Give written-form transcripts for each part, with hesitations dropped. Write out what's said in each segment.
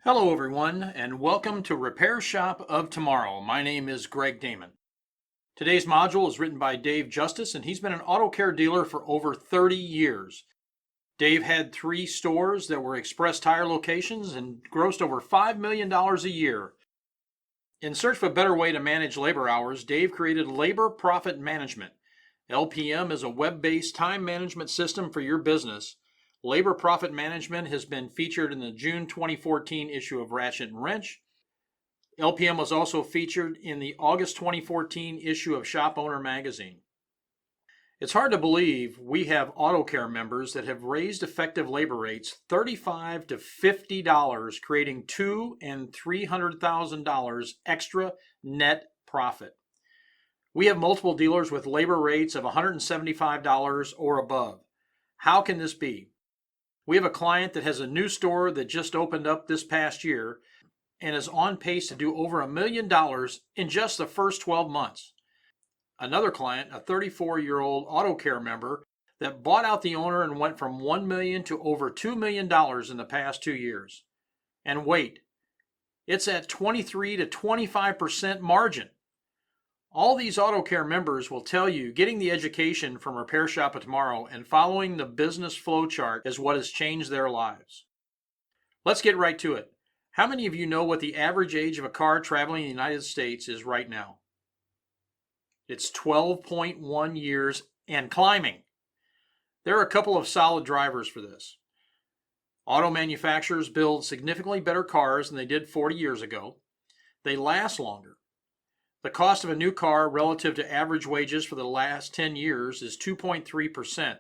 Hello, everyone, and welcome to Repair Shop of Tomorrow. My name is Greg Damon. Today's module is written by Dave Justice, and he's been an auto care dealer for over 30 years. Dave had 3 stores that were Express Tire locations and grossed over $5 million a year. In search of a better way to manage labor hours, Dave created Labor Profit Management. LPM is a web-based time management system for your business. Labor Profit Management has been featured in the June 2014 issue of Ratchet and Wrench. LPM was also featured in the August 2014 issue of Shop Owner magazine. It's hard to believe we have auto care members that have raised effective labor rates $35 to $50, creating $200,000 and $300,000 extra net profit. We have multiple dealers with labor rates of $175 or above. How can this be? We have a client that has a new store that just opened up this past year and is on pace to do over $1 million in just the first 12 months. Another client, a 34-year-old auto care member that bought out the owner and went from $1 million to over $2 million in the past 2 years. And wait, it's at 23 to 25% margin. All these auto care members will tell you getting the education from Repair Shop of Tomorrow and following the Business Flowchart is what has changed their lives. Let's get right to it. How many of you know what the average age of a car traveling in the United States is right now? It's 12.1 years and climbing. There are a couple of solid drivers for this. Auto manufacturers build significantly better cars than they did 40 years ago. They last longer. The cost of a new car relative to average wages for the last 10 years is 2.3%.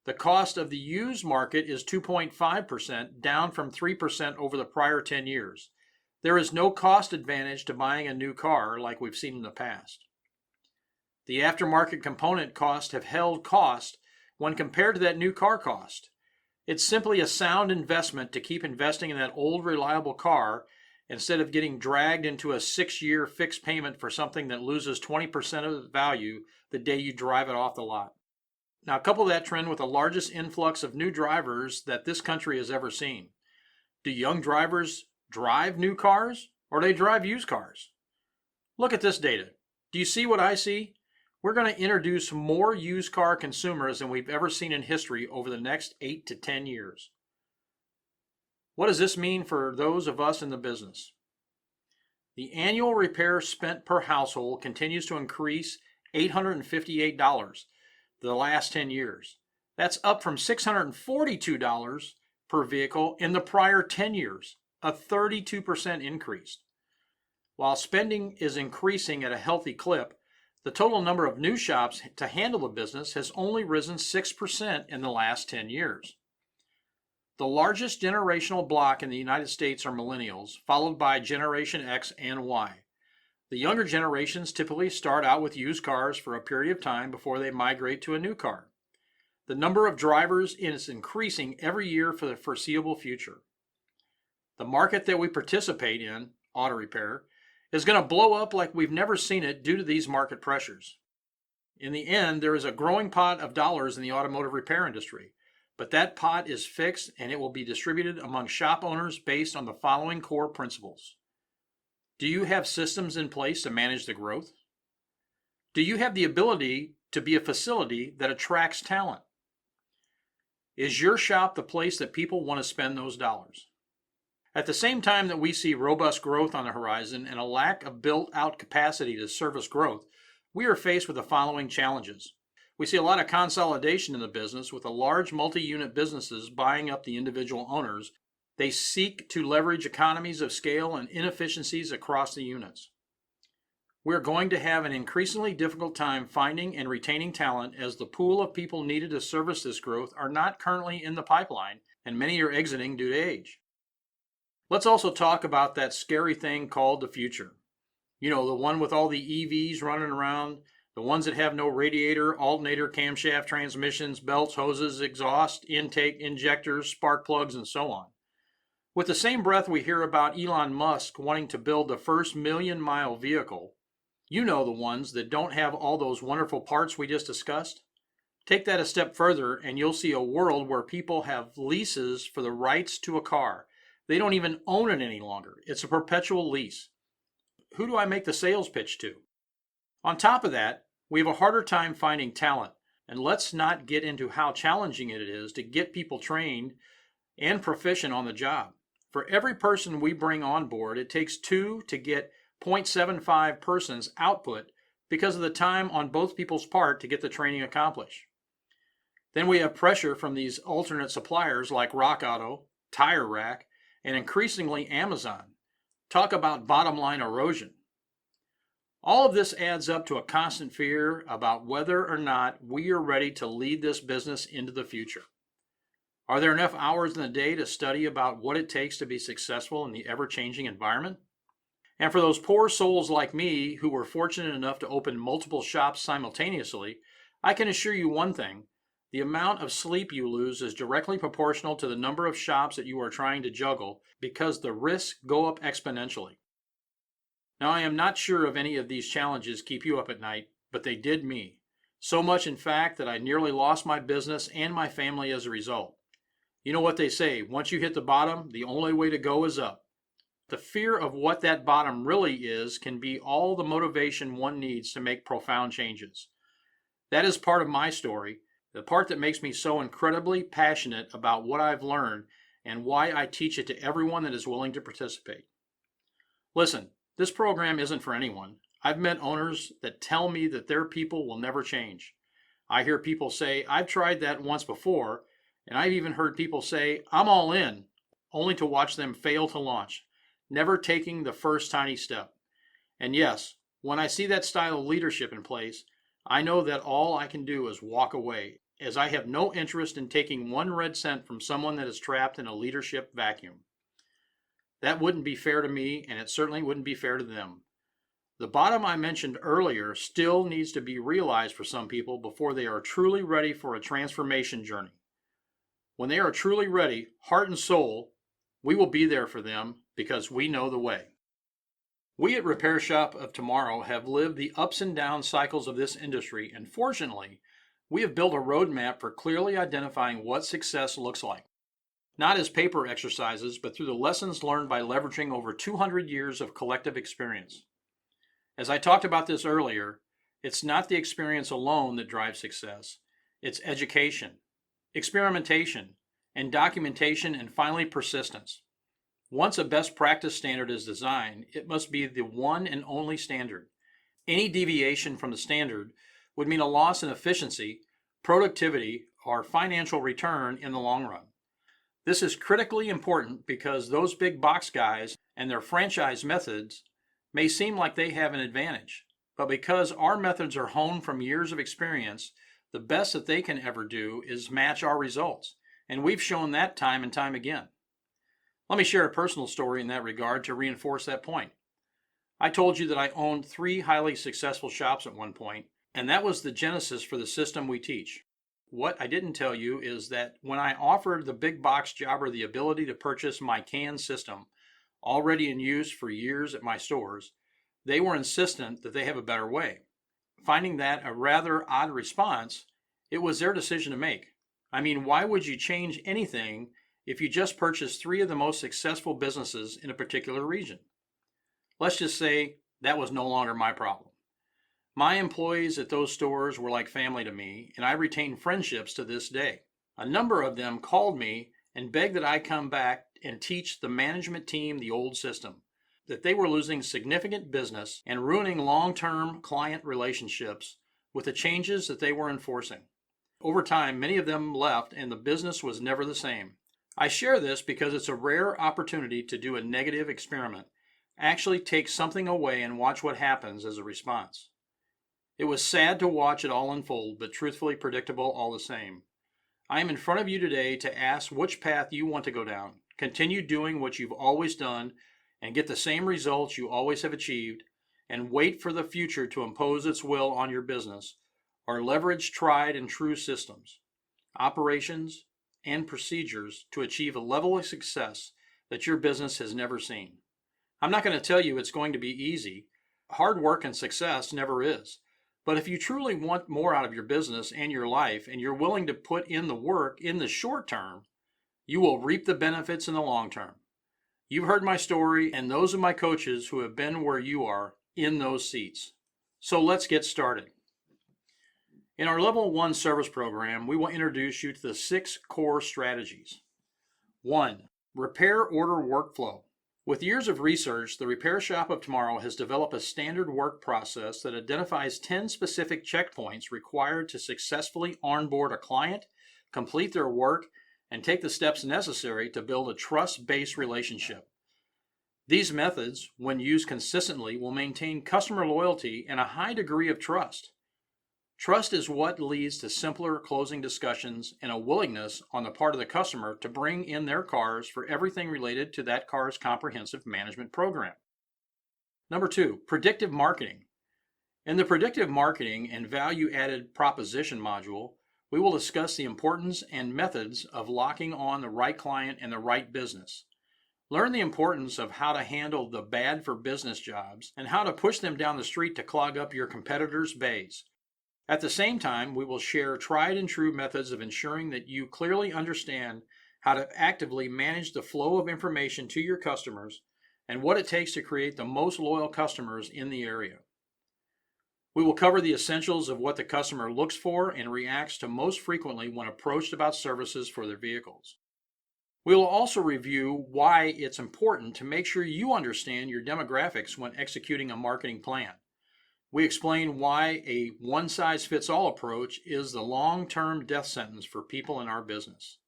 The cost of the used market is 2.5%, down from 3% over the prior 10 years. There is no cost advantage to buying a new car like we've seen in the past. The aftermarket component costs have held cost when compared to that new car cost. It's simply a sound investment to keep investing in that old reliable car instead of getting dragged into a 6-year fixed payment for something that loses 20% of the value the day you drive it off the lot. Now, couple that trend with the largest influx of new drivers that this country has ever seen. Do young drivers drive new cars or do they drive used cars? Look at this data. Do you see what I see? We're going to introduce more used car consumers than we've ever seen in history over the next 8 to 10 years. What does this mean for those of us in the business? The annual repair spent per household continues to increase $858 the last 10 years. That's up from $642 per vehicle in the prior 10 years, a 32% increase. While spending is increasing at a healthy clip, the total number of new shops to handle the business has only risen 6% in the last 10 years. The largest generational block in the United States are millennials, followed by Generation X and Y. The younger generations typically start out with used cars for a period of time before they migrate to a new car. The number of drivers is increasing every year for the foreseeable future. The market that we participate in, auto repair, is going to blow up like we've never seen it due to these market pressures. In the end, there is a growing pot of dollars in the automotive repair industry. But that pot is fixed and it will be distributed among shop owners based on the following core principles. Do you have systems in place to manage the growth? Do you have the ability to be a facility that attracts talent? Is your shop the place that people want to spend those dollars? At the same time that we see robust growth on the horizon and a lack of built-out capacity to service growth, we are faced with the following challenges. We see a lot of consolidation in the business with the large multi-unit businesses buying up the individual owners. They seek to leverage economies of scale and inefficiencies across the units. We're going to have an increasingly difficult time finding and retaining talent as the pool of people needed to service this growth are not currently in the pipeline and many are exiting due to age. Let's also talk about that scary thing called the future. You know, the one with all the EVs running around, the ones that have no radiator, alternator, camshaft, transmissions, belts, hoses, exhaust, intake, injectors, spark plugs, and so on. With the same breath we hear about Elon Musk wanting to build the first million-mile vehicle, you know the ones that don't have all those wonderful parts we just discussed. Take that a step further and you'll see a world where people have leases for the rights to a car. They don't even own it any longer. It's a perpetual lease. Who do I make the sales pitch to? On top of that, we have a harder time finding talent. And let's not get into how challenging it is to get people trained and proficient on the job. For every person we bring on board, it takes 2 to get 0.75 persons output because of the time on both people's part to get the training accomplished. Then we have pressure from these alternate suppliers like Rock Auto, Tire Rack, and increasingly Amazon. Talk about bottom line erosion. All of this adds up to a constant fear about whether or not we are ready to lead this business into the future. Are there enough hours in the day to study about what it takes to be successful in the ever-changing environment? And for those poor souls like me who were fortunate enough to open multiple shops simultaneously, I can assure you one thing: the amount of sleep you lose is directly proportional to the number of shops that you are trying to juggle, because the risks go up exponentially. Now, I am not sure if any of these challenges keep you up at night, but they did me. So much, in fact, that I nearly lost my business and my family as a result. You know what they say, once you hit the bottom, the only way to go is up. The fear of what that bottom really is can be all the motivation one needs to make profound changes. That is part of my story, the part that makes me so incredibly passionate about what I've learned and why I teach it to everyone that is willing to participate. Listen, this program isn't for anyone. I've met owners that tell me that their people will never change. I hear people say, I've tried that once before, and I've even heard people say, I'm all in, only to watch them fail to launch, never taking the first tiny step. And yes, when I see that style of leadership in place, I know that all I can do is walk away, as I have no interest in taking 1 red cent from someone that is trapped in a leadership vacuum. That wouldn't be fair to me, and it certainly wouldn't be fair to them. The bottom I mentioned earlier still needs to be realized for some people before they are truly ready for a transformation journey. When they are truly ready, heart and soul, we will be there for them because we know the way. We at Repair Shop of Tomorrow have lived the ups and down cycles of this industry, and fortunately, we have built a roadmap for clearly identifying what success looks like. Not as paper exercises, but through the lessons learned by leveraging over 200 years of collective experience. As I talked about this earlier, it's not the experience alone that drives success. It's education, experimentation, and documentation, and finally persistence. Once a best practice standard is designed, it must be the one and only standard. Any deviation from the standard would mean a loss in efficiency, productivity, or financial return in the long run. This is critically important because those big box guys and their franchise methods may seem like they have an advantage, but because our methods are honed from years of experience, the best that they can ever do is match our results, and we've shown that time and time again. Let me share a personal story in that regard to reinforce that point. I told you that I owned 3 highly successful shops at one point, and that was the genesis for the system we teach. What I didn't tell you is that when I offered the big box jobber the ability to purchase my CAN system, already in use for years at my stores, they were insistent that they have a better way. Finding that a rather odd response, it was their decision to make. I mean, why would you change anything if you just purchased 3 of the most successful businesses in a particular region? Let's just say that was no longer my problem. My employees at those stores were like family to me, and I retain friendships to this day. A number of them called me and begged that I come back and teach the management team the old system, that they were losing significant business and ruining long-term client relationships with the changes that they were enforcing. Over time, many of them left and the business was never the same. I share this because it's a rare opportunity to do a negative experiment, actually take something away and watch what happens as a response. It was sad to watch it all unfold, but truthfully predictable all the same. I am in front of you today to ask which path you want to go down. Continue doing what you've always done and get the same results you always have achieved, and wait for the future to impose its will on your business, or leverage tried and true systems, operations, and procedures to achieve a level of success that your business has never seen. I'm not going to tell you it's going to be easy. Hard work and success never is. But if you truly want more out of your business and your life, and you're willing to put in the work in the short term, you will reap the benefits in the long term. You've heard my story and those of my coaches who have been where you are in those seats. So let's get started. In our Level 1 service program, we will introduce you to the 6 core strategies. 1. Repair order workflow. With years of research, the Repair Shop of Tomorrow has developed a standard work process that identifies 10 specific checkpoints required to successfully onboard a client, complete their work, and take the steps necessary to build a trust-based relationship. These methods, when used consistently, will maintain customer loyalty and a high degree of trust. Trust is what leads to simpler closing discussions and a willingness on the part of the customer to bring in their cars for everything related to that car's comprehensive management program. Number 2, predictive marketing. In the predictive marketing and value-added proposition module, we will discuss the importance and methods of locking on the right client and the right business. Learn the importance of how to handle the bad for business jobs and how to push them down the street to clog up your competitors' bays. At the same time, we will share tried and true methods of ensuring that you clearly understand how to actively manage the flow of information to your customers and what it takes to create the most loyal customers in the area. We will cover the essentials of what the customer looks for and reacts to most frequently when approached about services for their vehicles. We will also review why it's important to make sure you understand your demographics when executing a marketing plan. We explain why a one-size-fits-all approach is the long-term death sentence for people in our business.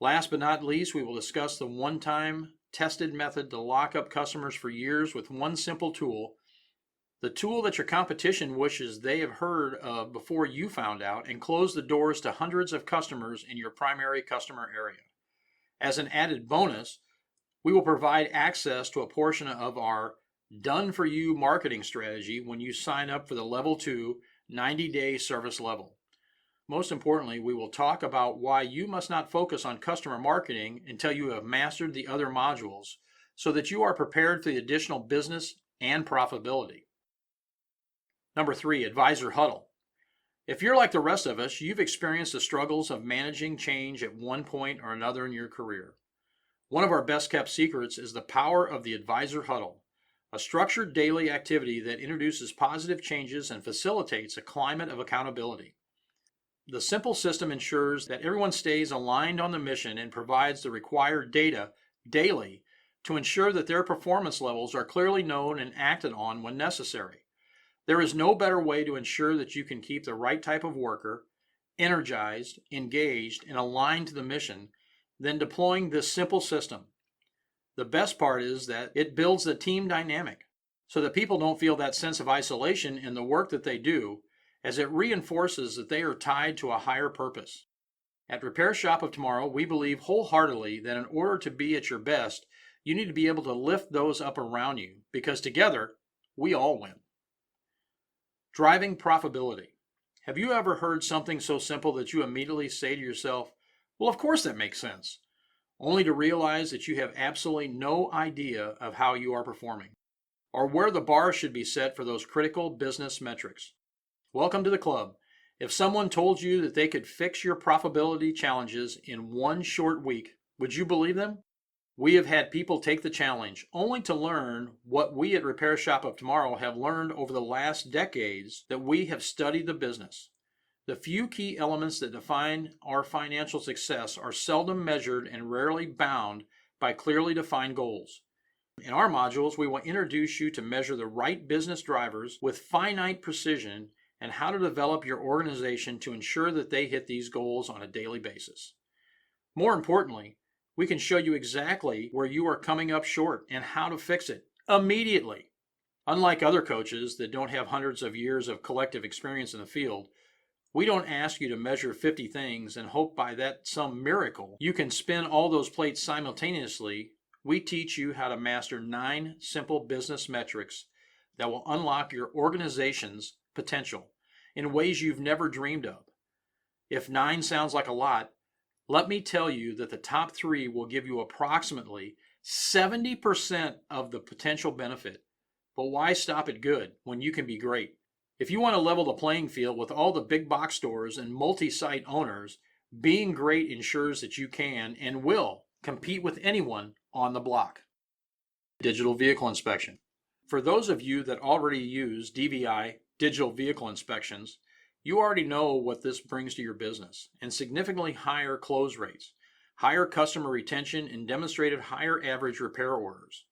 Last but not least, we will discuss the one-time tested method to lock up customers for years with one simple tool, the tool that your competition wishes they have heard of before you found out, and close the doors to hundreds of customers in your primary customer area. As an added bonus, we will provide access to a portion of our done-for-you marketing strategy when you sign up for the Level 2 90-day service level. Most importantly, we will talk about why you must not focus on customer marketing until you have mastered the other modules so that you are prepared for the additional business and profitability. Number 3, advisor huddle. If you're like the rest of us, you've experienced the struggles of managing change at one point or another in your career. One of our best-kept secrets is the power of the advisor huddle, a structured daily activity that introduces positive changes and facilitates a climate of accountability. The simple system ensures that everyone stays aligned on the mission and provides the required data daily to ensure that their performance levels are clearly known and acted on when necessary. There is no better way to ensure that you can keep the right type of worker, energized, engaged, and aligned to the mission than deploying this simple system. The best part is that it builds the team dynamic so that people don't feel that sense of isolation in the work that they do, as it reinforces that they are tied to a higher purpose. At Repair Shop of Tomorrow, we believe wholeheartedly that in order to be at your best, you need to be able to lift those up around you, because together, we all win. Driving profitability. Have you ever heard something so simple that you immediately say to yourself, well, of course that makes sense, only to realize that you have absolutely no idea of how you are performing or where the bar should be set for those critical business metrics? Welcome to the club. If someone told you that they could fix your profitability challenges in one short week, would you believe them? We have had people take the challenge only to learn what we at Repair Shop of Tomorrow have learned over the last decades that we have studied the business. The few key elements that define our financial success are seldom measured and rarely bound by clearly defined goals. In our modules, we will introduce you to measure the right business drivers with finite precision and how to develop your organization to ensure that they hit these goals on a daily basis. More importantly, we can show you exactly where you are coming up short and how to fix it immediately. Unlike other coaches that don't have hundreds of years of collective experience in the field, we don't ask you to measure 50 things and hope by that some miracle you can spin all those plates simultaneously. We teach you how to master 9 simple business metrics that will unlock your organization's potential in ways you've never dreamed of. If 9 sounds like a lot, let me tell you that the top 3 will give you approximately 70% of the potential benefit. But why stop at good when you can be great? If you want to level the playing field with all the big box stores and multi-site owners, being great ensures that you can and will compete with anyone on the block. digital vehicle inspection. For those of you that already use DVI, digital vehicle inspections, you already know what this brings to your business and significantly higher close rates, higher customer retention, and demonstrated higher average repair orders.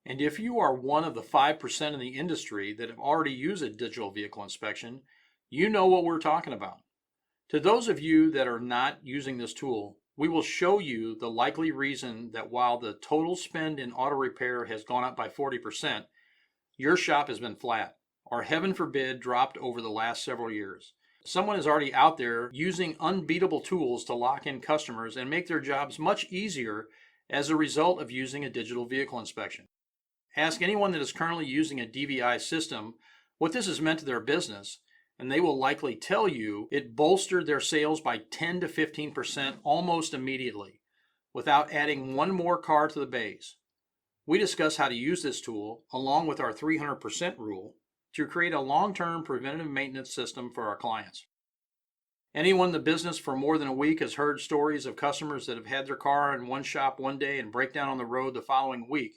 And if you are one of the 5% in the industry that have already used a digital vehicle inspection, you know what we're talking about. To those of you that are not using this tool, we will show you the likely reason that while the total spend in auto repair has gone up by 40%, your shop has been flat, or heaven forbid, dropped over the last several years. Someone is already out there using unbeatable tools to lock in customers and make their jobs much easier as a result of using a digital vehicle inspection. Ask anyone that is currently using a DVI system what this has meant to their business, and they will likely tell you it bolstered their sales by 10 to 15% almost immediately, without adding one more car to the bays. We discuss how to use this tool, along with our 300% rule, to create a long-term preventative maintenance system for our clients. Anyone in the business for more than a week has heard stories of customers that have had their car in one shop one day and break down on the road the following week.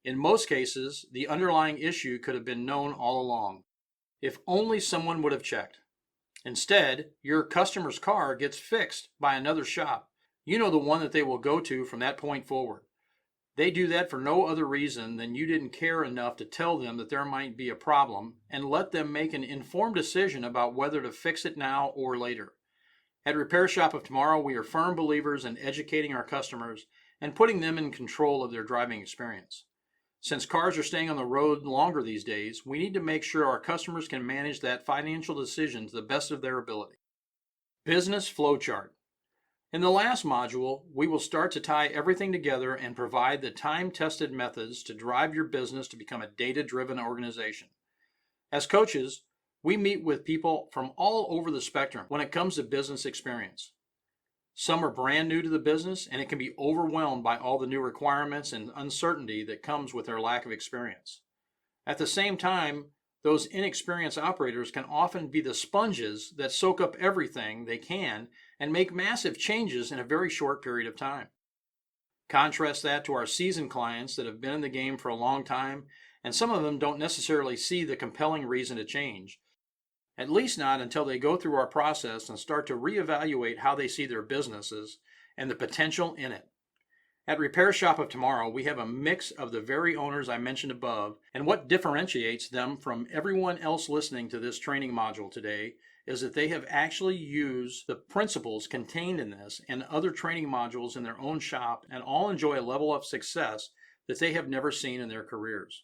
In most cases, the underlying issue could have been known all along, if only someone would have checked. Instead, your customer's car gets fixed by another shop. You know, the one that they will go to from that point forward. They do that for no other reason than you didn't care enough to tell them that there might be a problem and let them make an informed decision about whether to fix it now or later. At Repair Shop of Tomorrow, we are firm believers in educating our customers and putting them in control of their driving experience. Since cars are staying on the road longer these days, we need to make sure our customers can manage that financial decision to the best of their ability. Business Flowchart. In the last module, we will start to tie everything together and provide the time-tested methods to drive your business to become a data-driven organization. As coaches, we meet with people from all over the spectrum when it comes to business experience. Some are brand new to the business, and it can be overwhelmed by all the new requirements and uncertainty that comes with their lack of experience. At the same time, those inexperienced operators can often be the sponges that soak up everything they can and make massive changes in a very short period of time. Contrast that to our seasoned clients that have been in the game for a long time, and some of them don't necessarily see the compelling reason to change, at least not until they go through our process and start to reevaluate how they see their businesses and the potential in it. At Repair Shop of Tomorrow, we have a mix of the very owners I mentioned above, and what differentiates them from everyone else listening to this training module today is that they have actually used the principles contained in this and other training modules in their own shop and all enjoy a level of success that they have never seen in their careers.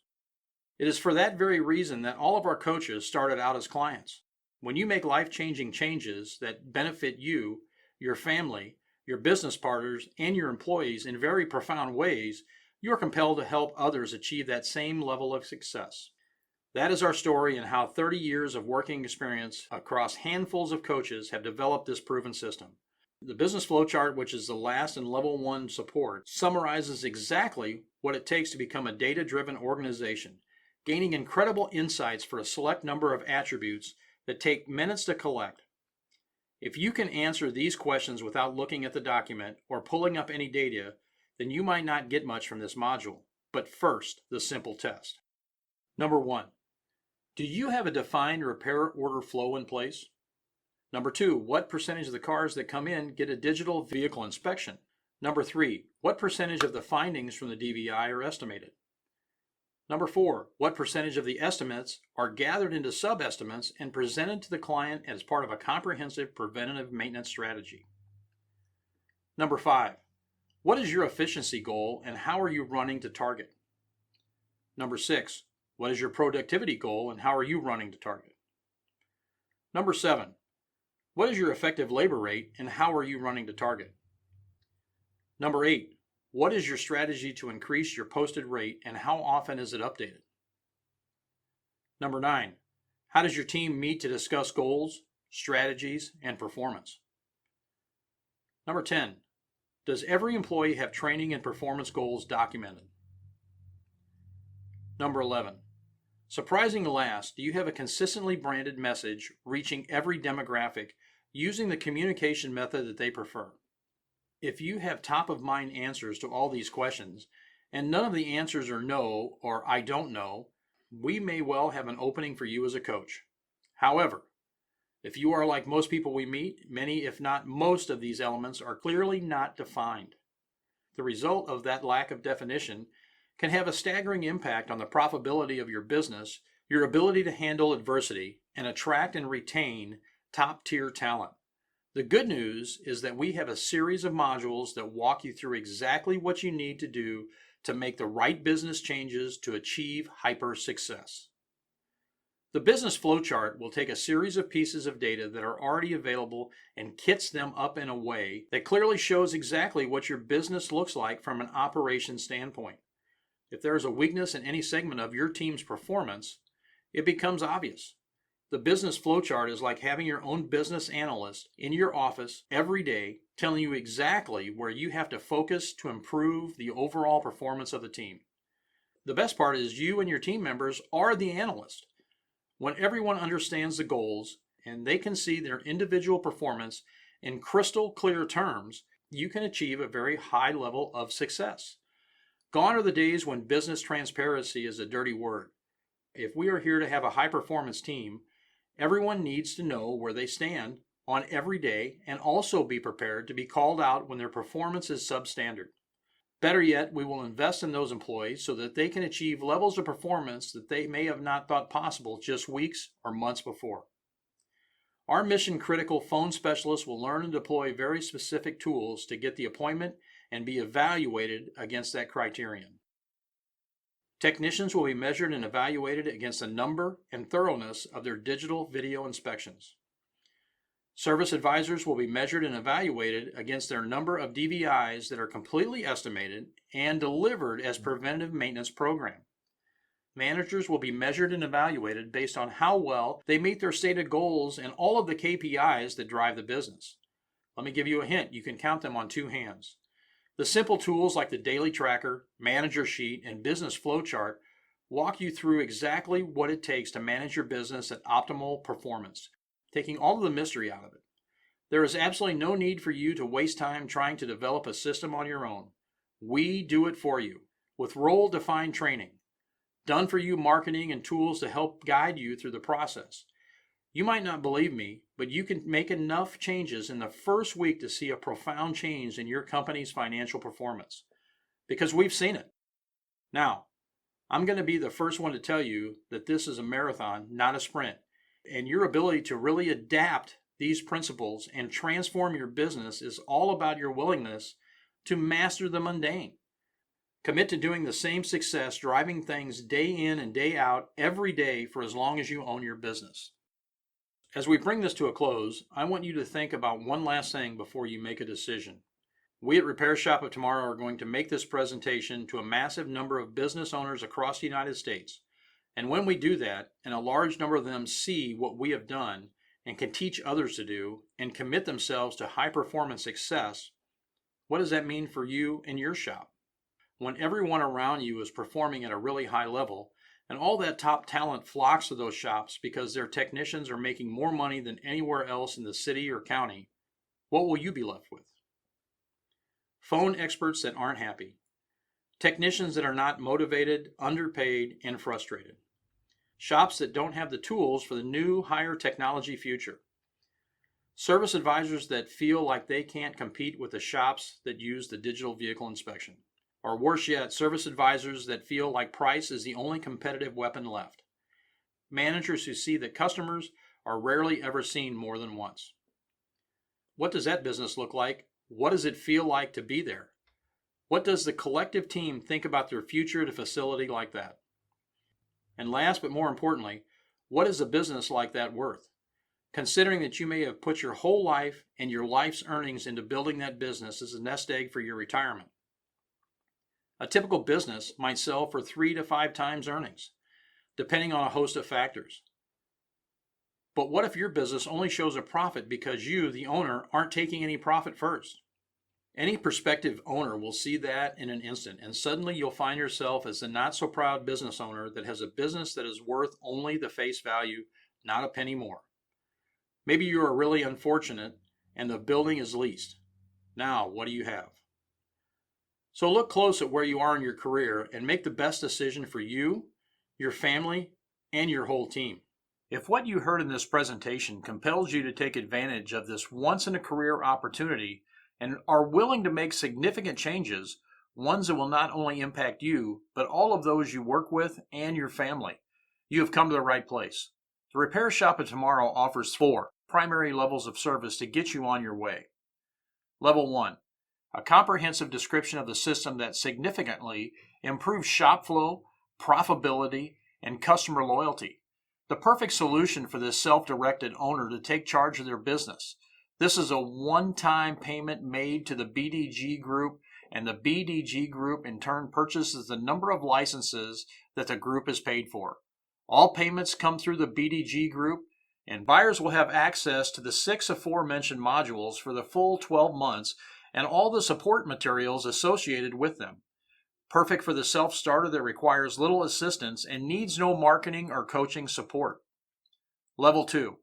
It is for that very reason that all of our coaches started out as clients. When you make life-changing changes that benefit you, your family, your business partners, and your employees in very profound ways, you're compelled to help others achieve that same level of success. That is our story and how 30 years of working experience across handfuls of coaches have developed this proven system. The Business Flowchart, which is the last and level 1 support, summarizes exactly what it takes to become a data-driven organization, gaining incredible insights for a select number of attributes that take minutes to collect. If you can answer these questions without looking at the document or pulling up any data, then you might not get much from this module. But first, the simple test. Number 1, do you have a defined repair order flow in place? Number 2, what percentage of the cars that come in get a digital vehicle inspection? Number 3, what percentage of the findings from the DVI are estimated? Number 4, what percentage of the estimates are gathered into sub-estimates and presented to the client as part of a comprehensive preventative maintenance strategy? Number 5, what is your efficiency goal and how are you running to target? Number 6, what is your productivity goal and how are you running to target? Number 7, what is your effective labor rate and how are you running to target? Number 8, what is your strategy to increase your posted rate and how often is it updated? Number 9, how does your team meet to discuss goals, strategies, and performance? Number 10, does every employee have training and performance goals documented? Number 11, surprising last, do you have a consistently branded message reaching every demographic using the communication method that they prefer? If you have top-of-mind answers to all these questions, and none of the answers are no or I don't know, we may well have an opening for you as a coach. However, if you are like most people we meet, many, if not most, of these elements are clearly not defined. The result of that lack of definition can have a staggering impact on the profitability of your business, your ability to handle adversity, and attract and retain top-tier talent. The good news is that we have a series of modules that walk you through exactly what you need to do to make the right business changes to achieve hyper success. The Business Flowchart will take a series of pieces of data that are already available and kits them up in a way that clearly shows exactly what your business looks like from an operations standpoint. If there is a weakness in any segment of your team's performance, it becomes obvious. The Business Flowchart is like having your own business analyst in your office every day telling you exactly where you have to focus to improve the overall performance of the team. The best part is you and your team members are the analyst. When everyone understands the goals and they can see their individual performance in crystal clear terms, you can achieve a very high level of success. Gone are the days when business transparency is a dirty word. If we are here to have a high performance team, everyone needs to know where they stand on every day and also be prepared to be called out when their performance is substandard. Better yet, we will invest in those employees so that they can achieve levels of performance that they may have not thought possible just weeks or months before. Our mission-critical phone specialists will learn and deploy very specific tools to get the appointment and be evaluated against that criterion. Technicians will be measured and evaluated against the number and thoroughness of their digital video inspections. Service advisors will be measured and evaluated against their number of DVIs that are completely estimated and delivered as preventive maintenance program. Managers will be measured and evaluated based on how well they meet their stated goals and all of the KPIs that drive the business. Let me give you a hint. You can count them on two hands. The simple tools like the Daily Tracker, Manager Sheet, and Business Flowchart walk you through exactly what it takes to manage your business at optimal performance, taking all of the mystery out of it. There is absolutely no need for you to waste time trying to develop a system on your own. We do it for you with role-defined training, done-for-you marketing and tools to help guide you through the process. You might not believe me, but you can make enough changes in the first week to see a profound change in your company's financial performance, because we've seen it. Now, I'm going to be the first one to tell you that this is a marathon, not a sprint. And your ability to really adapt these principles and transform your business is all about your willingness to master the mundane. Commit to doing the same success, driving things day in and day out every day for as long as you own your business. As we bring this to a close, I want you to think about one last thing before you make a decision. We at Repair Shop of Tomorrow are going to make this presentation to a massive number of business owners across the United States. And when we do that, and a large number of them see what we have done and can teach others to do and commit themselves to high performance success, what does that mean for you and your shop? When everyone around you is performing at a really high level, and all that top talent flocks to those shops because their technicians are making more money than anywhere else in the city or county, what will you be left with? Phone experts that aren't happy. Technicians that are not motivated, underpaid, and frustrated. Shops that don't have the tools for the new, higher technology future. Service advisors that feel like they can't compete with the shops that use the digital vehicle inspection. Or worse yet, service advisors that feel like price is the only competitive weapon left. Managers who see that customers are rarely ever seen more than once. What does that business look like? What does it feel like to be there? What does the collective team think about their future at a facility like that? And last but more importantly, what is a business like that worth? Considering that you may have put your whole life and your life's earnings into building that business as a nest egg for your retirement. A typical business might sell for 3 to 5 times earnings, depending on a host of factors. But what if your business only shows a profit because you, the owner, aren't taking any profit first? Any prospective owner will see that in an instant, and suddenly you'll find yourself as the not-so-proud business owner that has a business that is worth only the face value, not a penny more. Maybe you are really unfortunate and the building is leased. Now, what do you have? So look close at where you are in your career and make the best decision for you, your family, and your whole team. If what you heard in this presentation compels you to take advantage of this once-in-a-career opportunity and are willing to make significant changes, ones that will not only impact you, but all of those you work with and your family, you have come to the right place. The Repair Shop of Tomorrow offers 4 primary levels of service to get you on your way. Level 1, a comprehensive description of the system that significantly improves shop flow, profitability, and customer loyalty. The perfect solution for this self-directed owner to take charge of their business. This is a one-time payment made to the BDG Group, and the BDG Group in turn purchases the number of licenses that the group is paid for. All payments come through the BDG Group, and buyers will have access to the 6 aforementioned modules for the full 12 months and all the support materials associated with them. Perfect for the self-starter that requires little assistance and needs no marketing or coaching support. Level 2.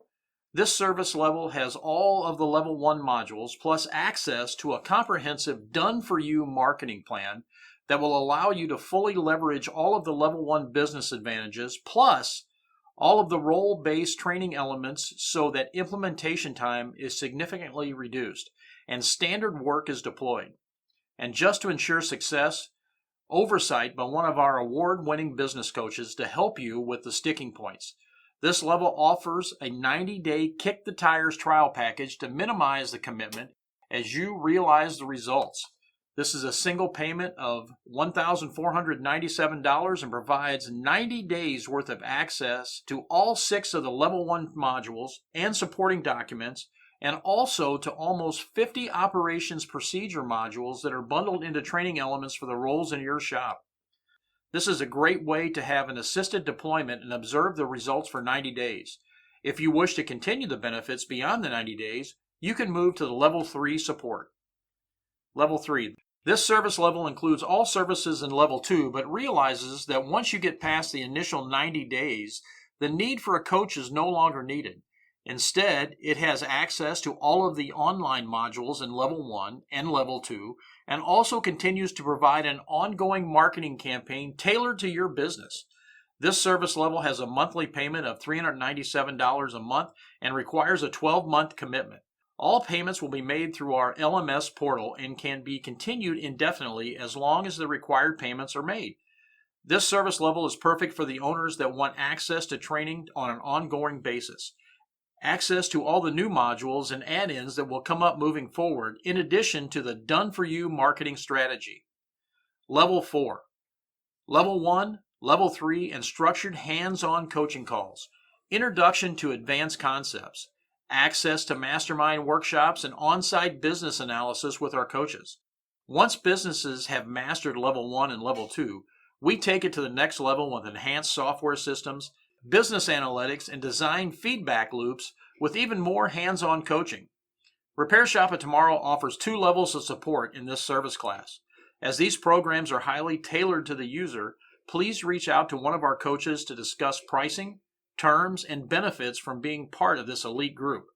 This service level has all of the Level 1 modules plus access to a comprehensive done-for-you marketing plan that will allow you to fully leverage all of the Level 1 business advantages plus all of the role-based training elements so that implementation time is significantly reduced and standard work is deployed. And just to ensure success, oversight by one of our award-winning business coaches to help you with the sticking points. This level offers a 90-day kick the tires trial package to minimize the commitment as you realize the results. This is a single payment of $1,497 and provides 90 days worth of access to all 6 of the Level 1 modules and supporting documents, and also to almost 50 operations procedure modules that are bundled into training elements for the roles in your shop. This is a great way to have an assisted deployment and observe the results for 90 days. If you wish to continue the benefits beyond the 90 days, you can move to the Level 3 support. Level 3. This service level includes all services in Level 2, but realizes that once you get past the initial 90 days, the need for a coach is no longer needed. Instead, it has access to all of the online modules in Level 1 and Level 2, and also continues to provide an ongoing marketing campaign tailored to your business. This service level has a monthly payment of $397 a month and requires a 12-month commitment. All payments will be made through our LMS portal and can be continued indefinitely as long as the required payments are made. This service level is perfect for the owners that want access to training on an ongoing basis. Access to all the new modules and add-ins that will come up moving forward, in addition to the done-for-you marketing strategy. Level 4. Level 1, Level 3, and structured hands-on coaching calls. Introduction to advanced concepts. Access to mastermind workshops and on-site business analysis with our coaches. Once businesses have mastered Level 1 and Level 2, we take it to the next level with enhanced software systems, business analytics, and design feedback loops with even more hands-on coaching. Repair Shop of Tomorrow offers 2 levels of support in this service class. As these programs are highly tailored to the user, please reach out to one of our coaches to discuss pricing, terms, and benefits from being part of this elite group.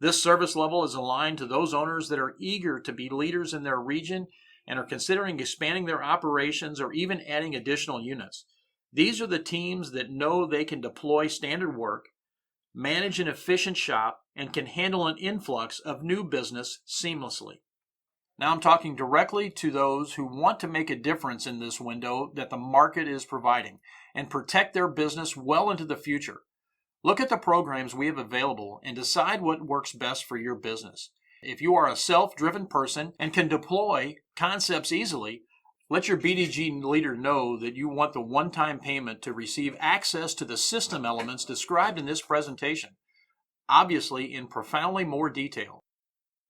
This service level is aligned to those owners that are eager to be leaders in their region and are considering expanding their operations or even adding additional units. These are the teams that know they can deploy standard work, manage an efficient shop, and can handle an influx of new business seamlessly. Now I'm talking directly to those who want to make a difference in this window that the market is providing and protect their business well into the future. Look at the programs we have available and decide what works best for your business. If you are a self-driven person and can deploy concepts easily, let your BDG leader know that you want the one-time payment to receive access to the system elements described in this presentation, obviously in profoundly more detail.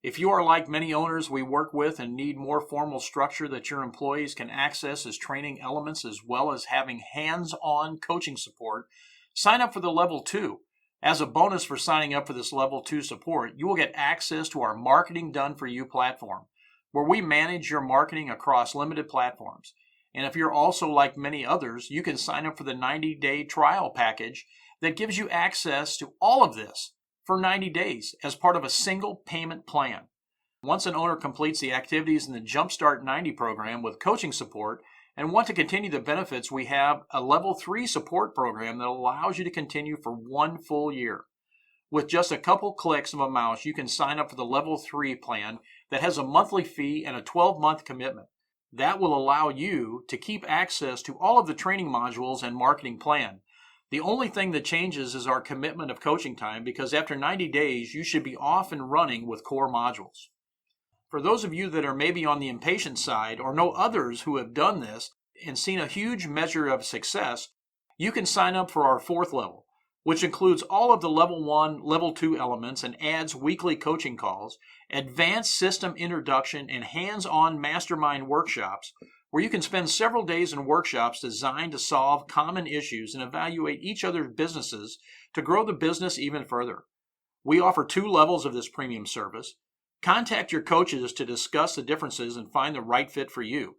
If you are like many owners we work with and need more formal structure that your employees can access as training elements as well as having hands-on coaching support, sign up for the Level 2. As a bonus for signing up for this Level 2 support, you will get access to our Marketing Done For You platform, where we manage your marketing across limited platforms. And if you're also like many others, you can sign up for the 90-day trial package that gives you access to all of this for 90 days as part of a single payment plan. Once an owner completes the activities in the Jumpstart 90 program with coaching support and want to continue the benefits, we have a level 3 support program that allows you to continue for 1 full year. With just a couple clicks of a mouse, you can sign up for the level 3 plan that has a monthly fee and a 12-month commitment. That will allow you to keep access to all of the training modules and marketing plan. The only thing that changes is our commitment of coaching time, because after 90 days, you should be off and running with core modules. For those of you that are maybe on the impatient side or know others who have done this and seen a huge measure of success, you can sign up for our 4th level, which includes all of the level 1, level 2 elements and adds weekly coaching calls, advanced system introduction, and hands-on mastermind workshops, where you can spend several days in workshops designed to solve common issues and evaluate each other's businesses to grow the business even further. We offer 2 levels of this premium service. Contact your coaches to discuss the differences and find the right fit for you,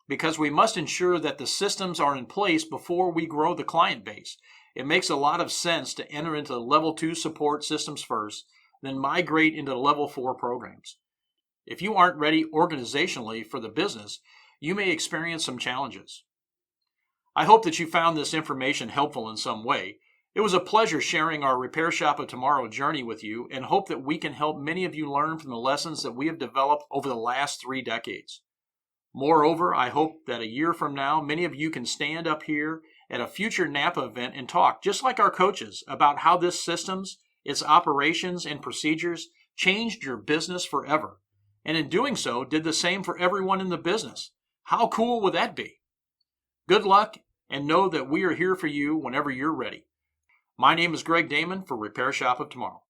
because we must ensure that the systems are in place before we grow the client base. It makes a lot of sense to enter into the level 2 support systems first, then migrate into the level 4 programs. If you aren't ready organizationally for the business, you may experience some challenges. I hope that you found this information helpful in some way. It was a pleasure sharing our Repair Shop of Tomorrow journey with you, and hope that we can help many of you learn from the lessons that we have developed over the last 3 decades. Moreover, I hope that a year from now, many of you can stand up here at a future NAPA event and talk, just like our coaches, about how this systems, its operations and procedures changed your business forever. And in doing so, did the same for everyone in the business. How cool would that be? Good luck, and know that we are here for you whenever you're ready. My name is Greg Damon for Repair Shop of Tomorrow.